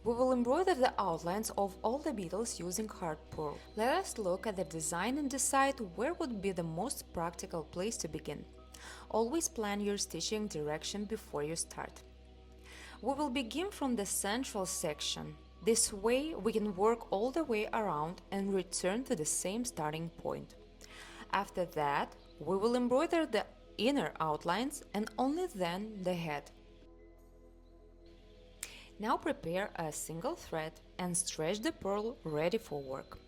We will embroider the outlines of all the beetles using hard purl. Let us look at the design and decide where would be the most practical place to begin. Always plan your stitching direction before you start. We will begin from the central section. This way we can work all the way around and return to the same starting point. After that, we will embroider the inner outlines and only then the head. Now prepare a single thread and stretch the purl ready for work.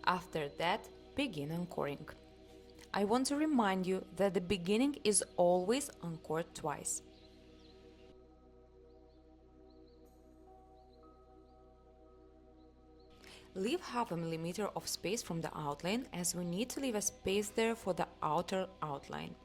After that, begin anchoring. I want to remind you that the beginning is always anchored twice. Leave half a millimeter of space from the outline as we need to leave a space there for the outer outline.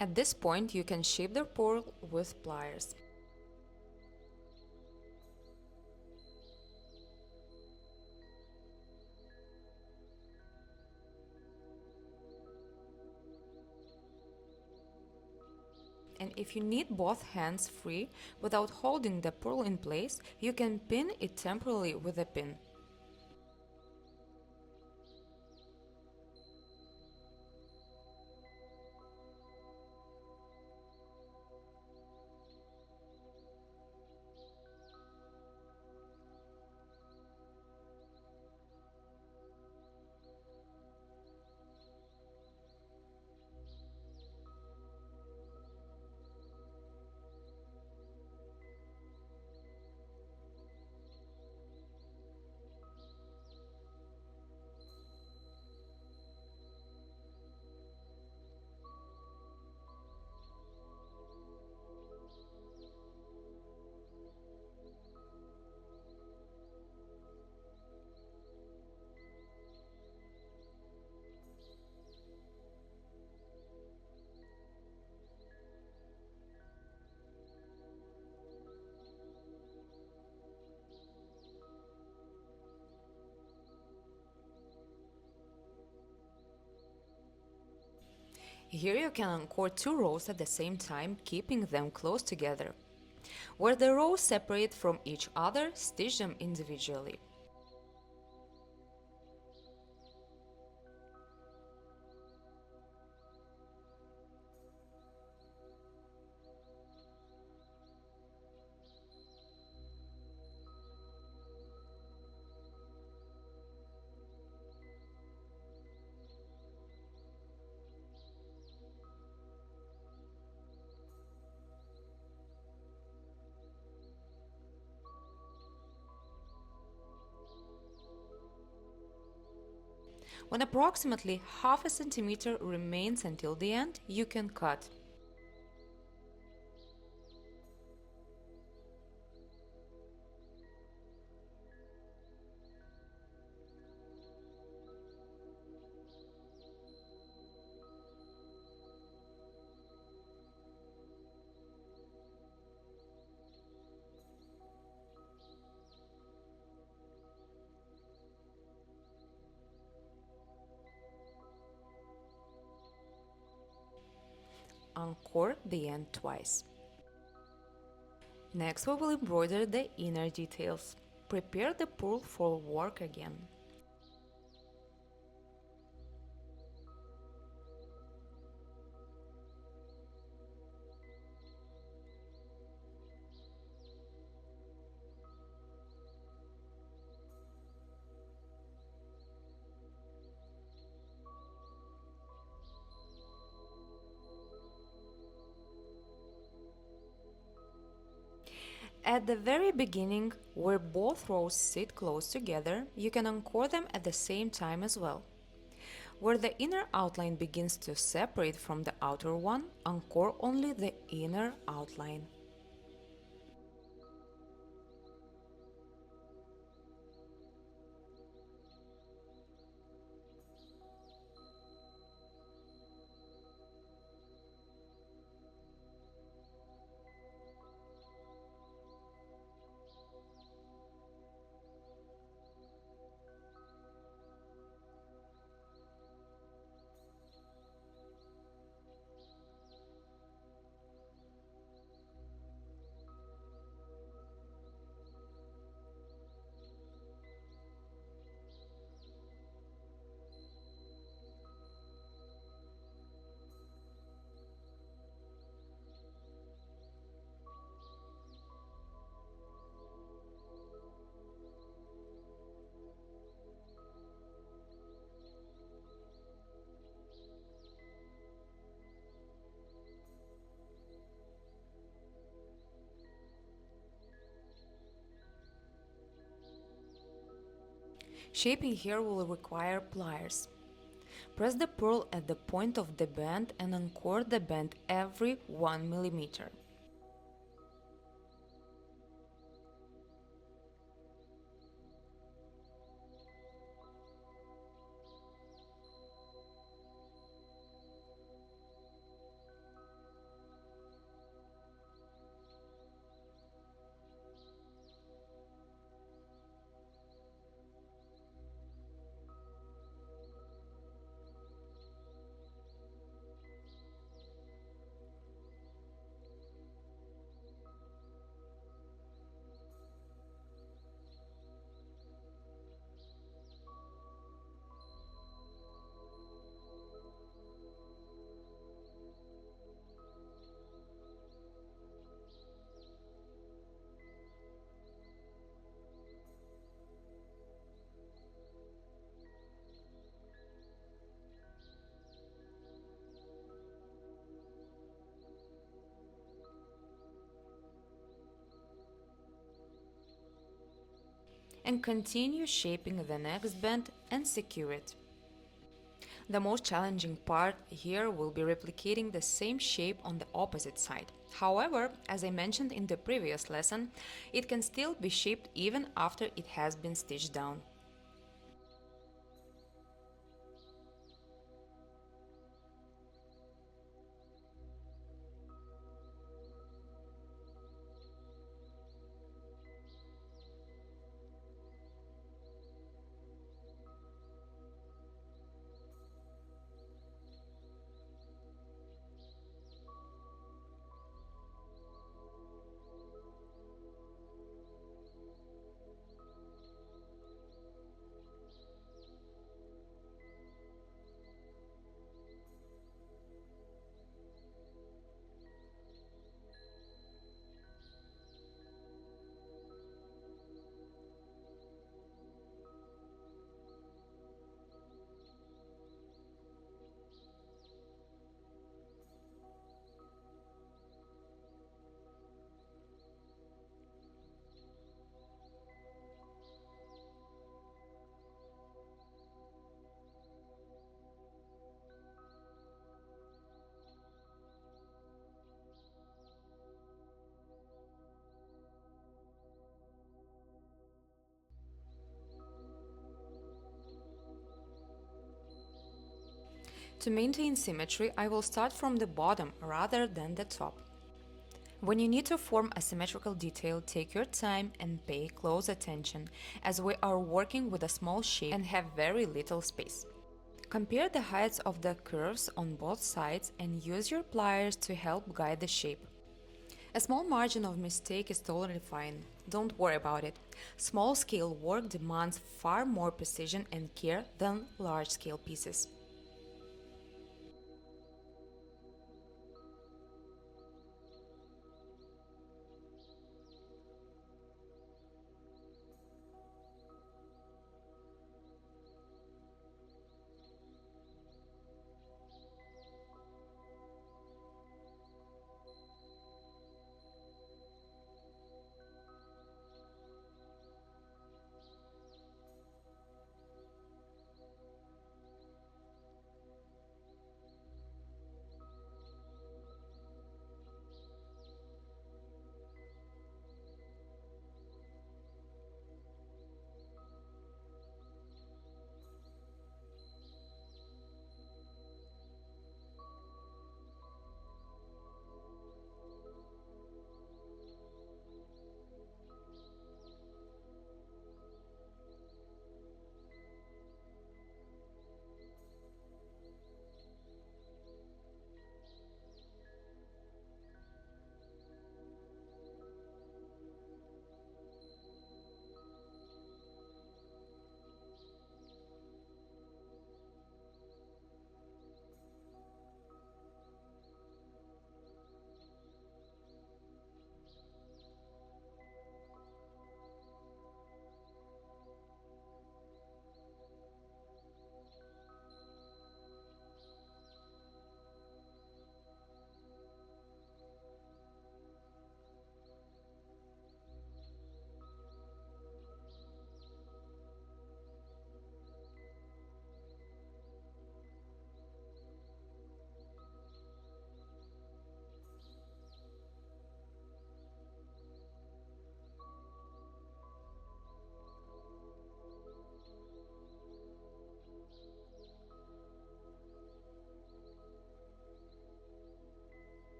At this point, you can shape the purl with pliers. And if you need both hands free without holding the purl in place, you can pin it temporarily with a pin. Here you can anchor two rows at the same time, keeping them close together. Where the rows separate from each other, stitch them individually. When approximately half a centimeter remains until the end, you can cut. Anchor the end twice. Next we will embroider the inner details. Prepare the purl for work again. At the very beginning, where both rows sit close together, you can anchor them at the same time as well. Where the inner outline begins to separate from the outer one, anchor only the inner outline. Shaping here will require pliers. Press the purl at the point of the bend and anchor the bend every 1 millimeter. And continue shaping the next bend and secure it. The most challenging part here will be replicating the same shape on the opposite side. However, as I mentioned in the previous lesson, it can still be shaped even after it has been stitched down. To maintain symmetry, I will start from the bottom rather than the top. When you need to form a symmetrical detail, take your time and pay close attention, as we are working with a small shape and have very little space. Compare the heights of the curves on both sides and use your pliers to help guide the shape. A small margin of mistake is totally fine. Don't worry about it. Small-scale work demands far more precision and care than large-scale pieces.